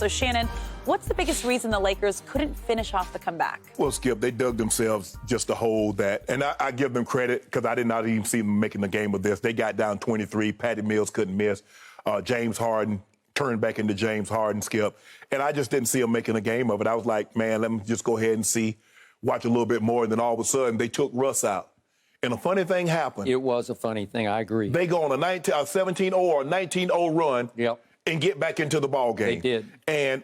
So, Shannon, what's the biggest reason the Lakers couldn't finish off the comeback? Well, Skip, they dug themselves just to hold that. And I give them credit because I did not even see them making the game of this. They got down 23. Patty Mills couldn't miss. James Harden turned back into James Harden, Skip. And I just didn't see them making a game of it. I was like, man, let me just go ahead and watch a little bit more. And then all of a sudden, they took Russ out. And a funny thing happened. It was a funny thing. I agree. They go on a 17-0 or a 19-0 run and get back into the ball game. They did. And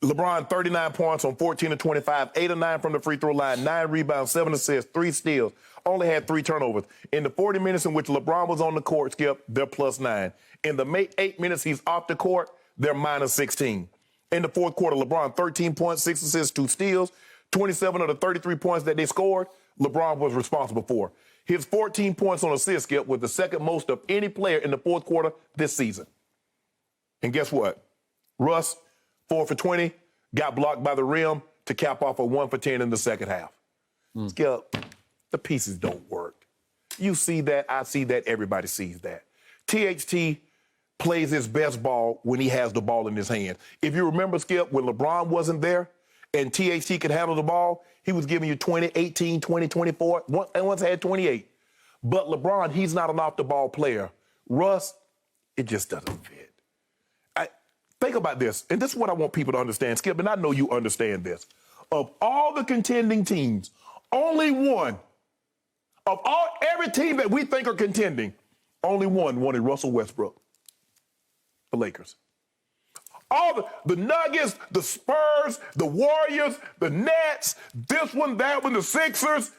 LeBron, 39 points on 14 of 25, 8 of 9 from the free throw line, 9 rebounds, 7 assists, 3 steals, only had 3 turnovers. In the 40 minutes in which LeBron was on the court, Skip, they're +9. In the 8 minutes he's off the court, they're -16. In the fourth quarter, LeBron, 13 points, 6 assists, 2 steals, 27 of the 33 points that they scored, LeBron was responsible for. His 14 points on assist, Skip, was the second most of any player in the fourth quarter this season. And guess what? Russ, 4 for 20, got blocked by the rim to cap off a 1 for 10 in the second half. Skip, the pieces don't work. You see that, I see that, everybody sees that. THT plays his best ball when he has the ball in his hand. If you remember, Skip, when LeBron wasn't there and THT could handle the ball, he was giving you 20, 18, 20, 24, and once had 28. But LeBron, he's not an off-the-ball player. Russ, it just doesn't fit. Think about this, and this is what I want people to understand, Skip, and I know you understand this. Of all the contending teams, only one, every team that we think are contending, only one wanted Russell Westbrook, the Lakers. All the Nuggets, the Spurs, the Warriors, the Nets, this one, that one, the Sixers,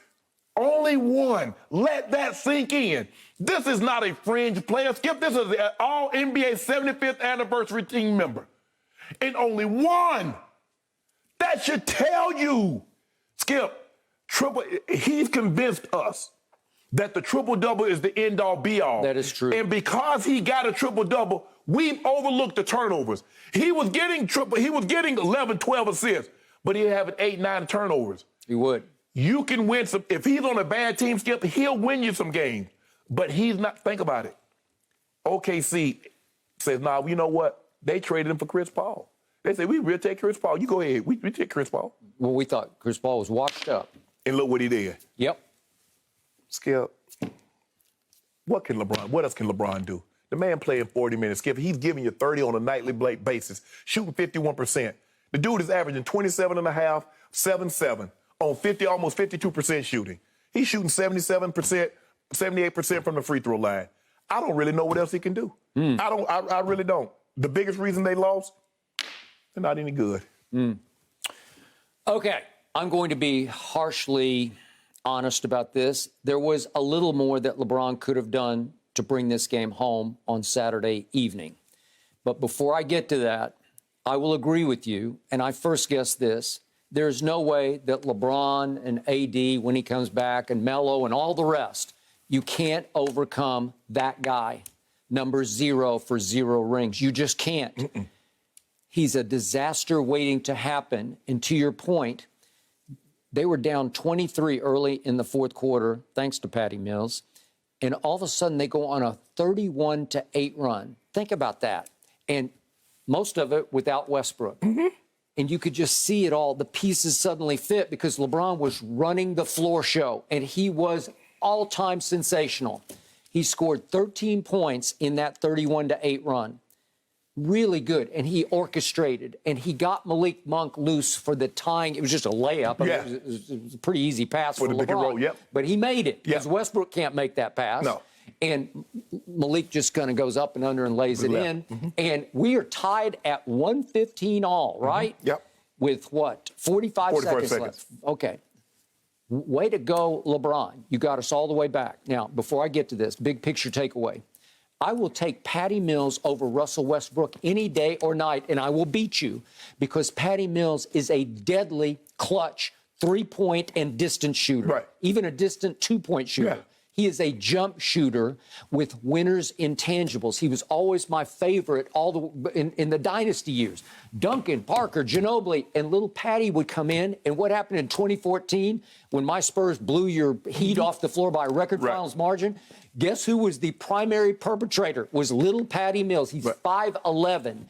only one. Let that sink in. This is not a fringe player. Skip, this is an All-NBA 75th anniversary team member. And only one. That should tell you, Skip, he's convinced us that the triple-double is the end-all, be-all. That is true. And because he got a triple-double, we've overlooked the turnovers. He was getting 11, 12 assists, but he'd have 8, 9 turnovers. He would. You can win some. If he's on a bad team, Skip, he'll win you some games. But he's not. Think about it. OKC says, nah, you know what? They traded him for Chris Paul. They said, we'll take Chris Paul. You go ahead. We take Chris Paul. Well, we thought Chris Paul was washed up. And look what he did. Yep. Skip, what else can LeBron do? The man playing 40 minutes. Skip, he's giving you 30 on a nightly basis, shooting 51%. The dude is averaging 27.5, 7-7 on almost 52% shooting. He's shooting 77%, 78% from the free throw line. I don't really know what else he can do. I really don't. The biggest reason they lost, they're not any good. Okay, I'm going to be harshly honest about this. There was a little more that LeBron could have done to bring this game home on Saturday evening. But before I get to that, I will agree with you, and I first guess this. There's no way that LeBron and AD, when he comes back, and Melo and all the rest, you can't overcome that guy, number 0 for 0 rings. You just can't. He's a disaster waiting to happen. And to your point, they were down 23 early in the fourth quarter, thanks to Patty Mills. And all of a sudden, they go on a 31-8 run. Think about that. And most of it without Westbrook. And you could just see it all. The pieces suddenly fit because LeBron was running the floor show, and he was all-time sensational. He scored 13 points in that 31-8 run. Really good. And he orchestrated, and he got Malik Monk loose for the tying. It was just a layup. I mean, it was a pretty easy pass for the LeBron. pick and roll, But he made it because Westbrook can't make that pass. No. And Malik just kind of goes up and under and lays it in. And we are tied at 115 all, right? Yep. With what? 45 seconds left. Okay. Way to go, LeBron. You got us all the way back. Now, before I get to this, big picture takeaway. I will take Patty Mills over Russell Westbrook any day or night, and I will beat you because Patty Mills is a deadly clutch three-point and distance shooter, even a distant two-point shooter. He is a jump shooter with winner's intangibles. He was always my favorite in the dynasty years. Duncan, Parker, Ginobili, and little Patty would come in. And what happened in 2014 when my Spurs blew your Heat off the floor by a record finals margin? Guess who was the primary perpetrator? Was little Patty Mills. He's 5'11".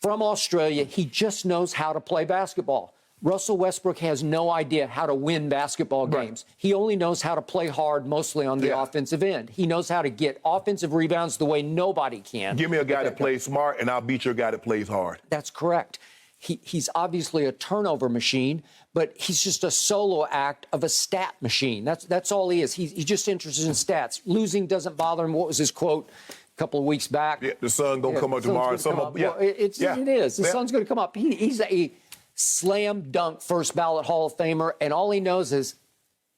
from Australia. He just knows how to play basketball. Russell Westbrook has no idea how to win basketball games. Right. He only knows how to play hard, mostly on the offensive end. He knows how to get offensive rebounds the way nobody can. Give me a guy that plays smart, and I'll beat your guy that plays hard. That's correct. He's obviously a turnover machine, but he's just a solo act of a stat machine. That's all he is. He's just interested in stats. Losing doesn't bother him. What was his quote a couple of weeks back? Yeah, the sun gonna come up tomorrow. Well, it is. The sun's going to come up. He's a slam dunk first ballot Hall of Famer, and all he knows is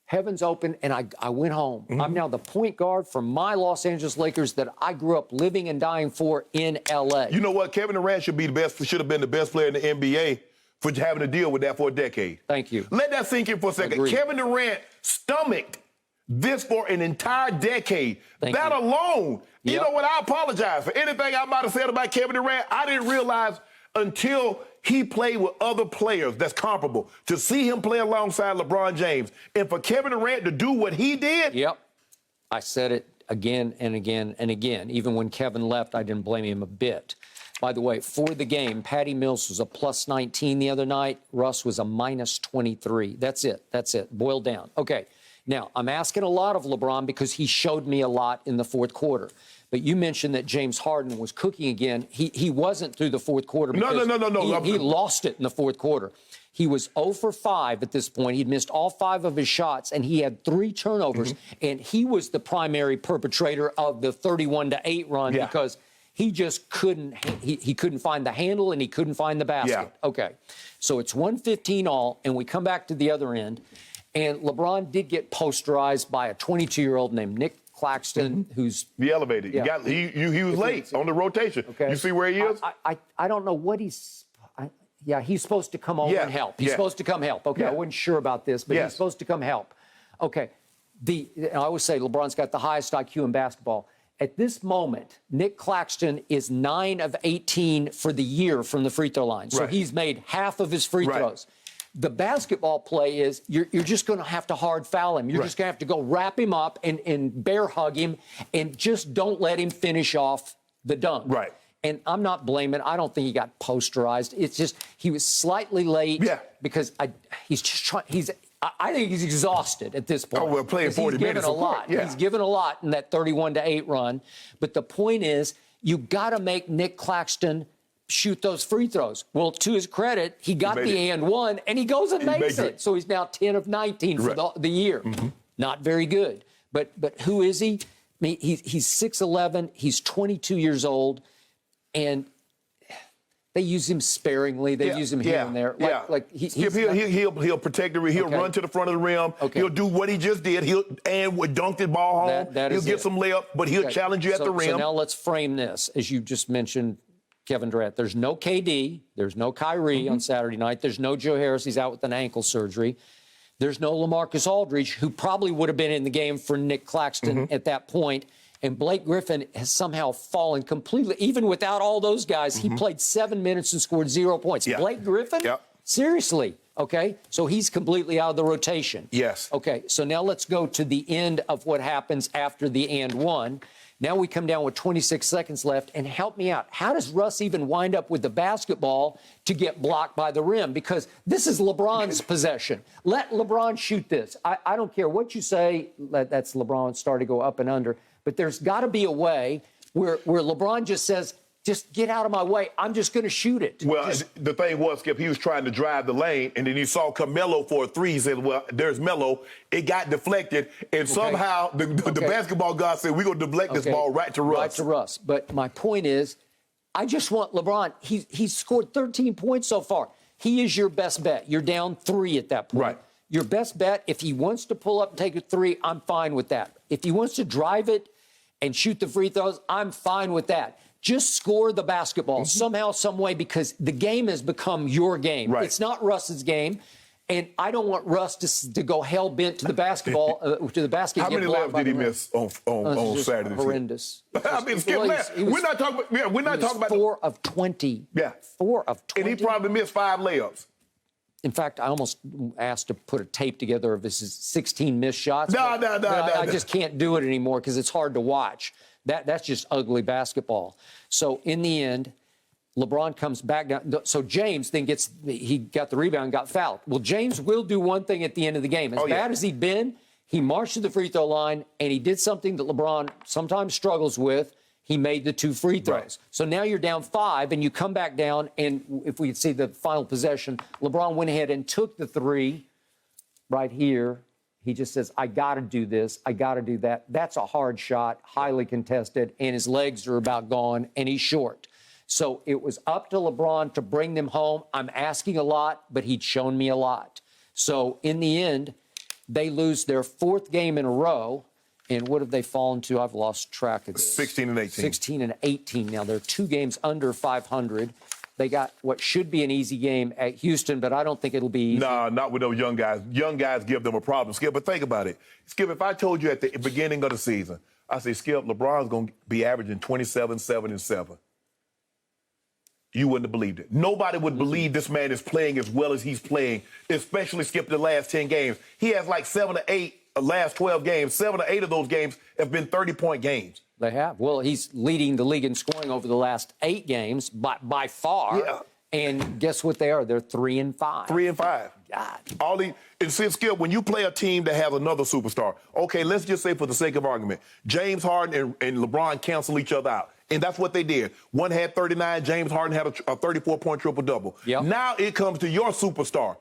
heaven's open, and I went home. Mm-hmm. I'm now the point guard for my Los Angeles Lakers that I grew up living and dying for in L.A. You know what? Kevin Durant should have been the best player in the NBA for having to deal with that for a decade. Thank you. Let that sink in for a second. Agreed. Kevin Durant stomached this for an entire decade. That alone, you know what? I apologize for anything I might have said about Kevin Durant. I didn't realize until he played with other players that's comparable. To see him play alongside LeBron James and for Kevin Durant to do what he did. Yep. I said it again and again and again. Even when Kevin left, I didn't blame him a bit. By the way, for the game, Patty Mills was a plus 19 the other night. Russ was a minus 23. That's it. Boiled down. Okay. Now, I'm asking a lot of LeBron because he showed me a lot in the fourth quarter. But you mentioned that James Harden was cooking again. He wasn't through the fourth quarter. No. He lost it in the fourth quarter. He was 0 for 5 at this point. He'd missed all 5 of his shots, and he had 3 turnovers. Mm-hmm. And he was the primary perpetrator of the 31-8 run because he just couldn't. He couldn't find the handle, and he couldn't find the basket. Yeah. Okay, so it's 115 all, and we come back to the other end, and LeBron did get posterized by a 22-year-old named Nick Claxton, who's the elevated. Yeah. He was late on the rotation. Okay. You see where he is? I don't know what he's. He's supposed to come over and help. He's supposed to come help. Okay, I wasn't sure about this, but he's supposed to come help. Okay, I always say LeBron's got the highest IQ in basketball. At this moment, Nick Claxton is 9 of 18 for the year from the free throw line. So he's made half of his free throws. The basketball play is you're just going to have to hard foul him. You're just going to have to go wrap him up and bear hug him and just don't let him finish off the dunk. Right. And I'm not blaming. I don't think he got posterized. It's just he was slightly late because he's just trying. I think he's exhausted at this point. Oh, we're playing 40 minutes. He's given a lot in that 31-8 run. But the point is, you got to make Nick Claxton shoot those free throws. Well, to his credit, he got the and one, and he goes and makes it. So he's now 10 of 19 for the year. Mm-hmm. Not very good. But who is he? I mean, he's 6'11". He's 22 years old, and they use him sparingly. They use him here and there. He'll protect the rim. He'll run to the front of the rim. Okay. He'll do what he just did. He'll dunk the ball home. He'll get some layup, but he'll challenge you at the rim. So now let's frame this, as you just mentioned, Kevin Durant. There's no KD. There's no Kyrie on Saturday night. There's no Joe Harris. He's out with an ankle surgery. There's no LaMarcus Aldridge, who probably would have been in the game for Nick Claxton at that point. And Blake Griffin has somehow fallen completely. Even without all those guys, he played 7 minutes and scored 0 points. Yeah. Blake Griffin? Yeah. Seriously? Okay. So he's completely out of the rotation. Yes. Okay. So now let's go to the end of what happens after the and one. Now we come down with 26 seconds left, and help me out. How does Russ even wind up with the basketball to get blocked by the rim? Because this is LeBron's possession. Let LeBron shoot this. I don't care what you say. That's LeBron starting to go up and under. But there's got to be a way where LeBron just says, just get out of my way. I'm just going to shoot it. Well, the thing was, Skip, he was trying to drive the lane, and then he saw Carmelo for a 3. He said, well, there's Melo. It got deflected, and somehow the basketball god said, we're going to deflect this ball right to Russ. Right to Russ. But my point is, I just want LeBron. He's scored 13 points so far. He is your best bet. You're down 3 at that point. Right. Your best bet, if he wants to pull up and take a 3, I'm fine with that. If he wants to drive it and shoot the free throws, I'm fine with that. Just score the basketball somehow, some way, because the game has become your game. Right. It's not Russ's game, and I don't want Russ to go hell bent to the basketball to the basket. How many layups did he miss on Saturday? Horrendous. I mean, Skip, we're not talking about. We're not talking about 4 of 20. Yeah, 4 of 20. And he probably missed 5 layups. In fact, I almost asked to put a tape together of his 16 missed shots. No. I just can't do it anymore because it's hard to watch. That's just ugly basketball. So in the end, LeBron comes back down. So James then he got the rebound, got fouled. Well, James will do one thing at the end of the game. As bad as he'd been, he marched to the free throw line, and he did something that LeBron sometimes struggles with. He made the 2 free throws. Right. So now you're down 5, and you come back down, and if we see the final possession, LeBron went ahead and took the 3 right here. He just says, I got to do this. I got to do that. That's a hard shot, highly contested, and his legs are about gone, and he's short. So it was up to LeBron to bring them home. I'm asking a lot, but he'd shown me a lot. So in the end, they lose their 4th game in a row. And what have they fallen to? I've lost track of this. 16 and 18. 16 and 18. Now, they're 2 games under 500. They got what should be an easy game at Houston, but I don't think it'll be easy. Nah, not with those young guys. Young guys give them a problem, Skip. But think about it. Skip, if I told you at the beginning of the season, I say, Skip, LeBron's going to be averaging 27, 7, and 7. You wouldn't have believed it. Nobody would believe this man is playing as well as he's playing, especially, Skip, the last 10 games. He has like 7 or 8 last 12 games. 7 or 8 of those games have been 30-point games. They have. Well, he's leading the league in scoring over the last 8 games by far. Yeah. And guess what they are? They're 3 and 5. 3 and 5. God. And see, Skip, when you play a team that has another superstar, okay, let's just say for the sake of argument, James Harden and LeBron cancel each other out. And that's what they did. One had 39. James Harden had a 34-point triple-double. Yep. Now it comes to your superstar.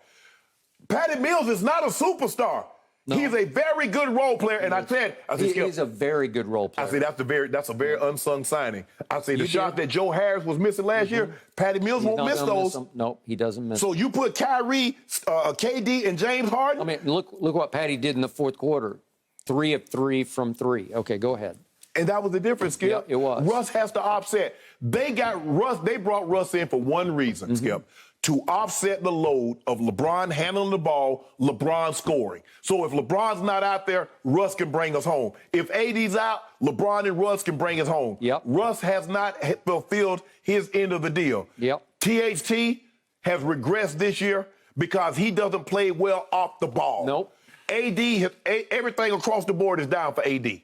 Patty Mills is not a superstar. No. He's a very good role player, and I said, he's a very good role player. I say that's a very unsung signing. I say the shot that Joe Harris was missing last year, Patty Mills won't miss those. No, he doesn't miss. So you put Kyrie, KD, and James Harden. I mean, look what Patty did in the 4th quarter. 3 of 3 from 3. Okay, go ahead. And that was the difference, Skip. Yeah, it was. Russ has to offset. They brought Russ in for one reason, Skip, to offset the load of LeBron handling the ball, LeBron scoring. So if LeBron's not out there, Russ can bring us home. If AD's out, LeBron and Russ can bring us home. Yep. Russ has not fulfilled his end of the deal. Yep. THT has regressed this year because he doesn't play well off the ball. Nope. Everything across the board is down for AD.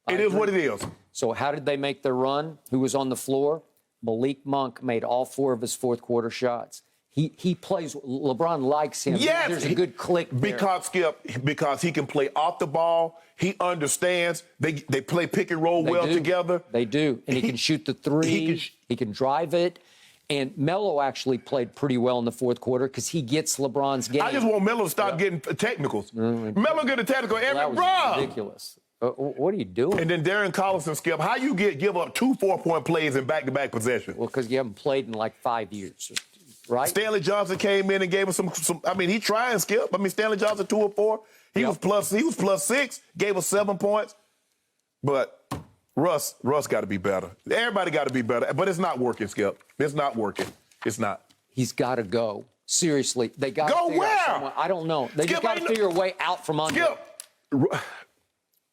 It is what it is. So how did they make their run? Who was on the floor? Malik Monk made all 4 of his 4th quarter shots. He plays. LeBron likes him. Yes, there's a good click there. Because he can play off the ball. He understands. They play pick and roll together. They do, and he can shoot the 3. He can drive it. And Melo actually played pretty well in the 4th quarter because he gets LeBron's game. I just want Melo to stop getting technicals. Melo get a technical every run. Ridiculous. What are you doing? And then Darren Collison, Skip, how you give up 2 4-point plays in back-to-back possessions? Well, because you haven't played in like 5 years, right? Stanley Johnson came in and gave us some. I mean, he tried, Skip. I mean, Stanley Johnson 2 or 4. He was plus 6, gave us 7 points. But Russ got to be better. Everybody got to be better. But it's not working, Skip. It's not working. It's not. He's got to go. Seriously, they got to go where? I don't know. They just got to figure a way out from under.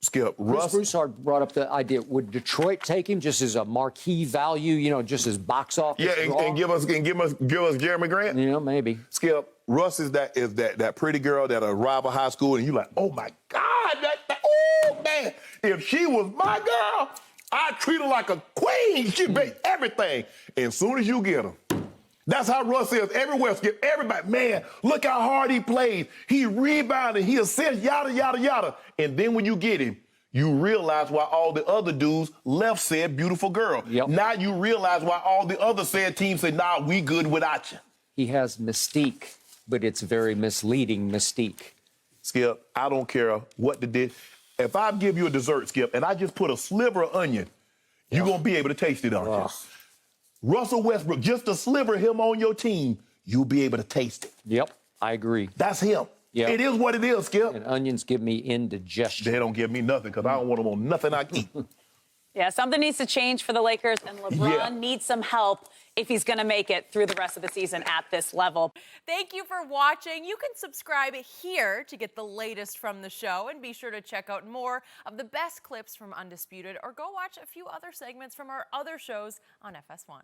Skip, Russ. Broussard brought up the idea: would Detroit take him just as a marquee value? Just as box office? Yeah, and give us Jeremy Grant. Maybe. Skip, Russ is that pretty girl that arrived at high school, and you like, oh my God, oh man, if she was my girl, I'd treat her like a queen. She'd make everything. And as soon as you get her. That's how Russ is everywhere, Skip. Everybody, man, look how hard he plays. He rebounded, he assists, yada, yada, yada. And then when you get him, you realize why all the other dudes left said beautiful girl. Yep. Now you realize why all the other said teams say, nah, we good without you. He has mystique, but it's very misleading mystique. Skip, I don't care what the dish. If I give you a dessert, Skip, and I just put a sliver of onion, you're going to be able to taste it, aren't you? Russell Westbrook, just a sliver of him on your team, you'll be able to taste it. Yep, I agree. That's him. Yep. It is what it is, Skip. And onions give me indigestion. They don't give me nothing because I don't want them on nothing I eat. Yeah, something needs to change for the Lakers, and LeBron needs some help if he's going to make it through the rest of the season at this level. Thank you for watching. You can subscribe here to get the latest from the show, and be sure to check out more of the best clips from Undisputed, or go watch a few other segments from our other shows on FS1.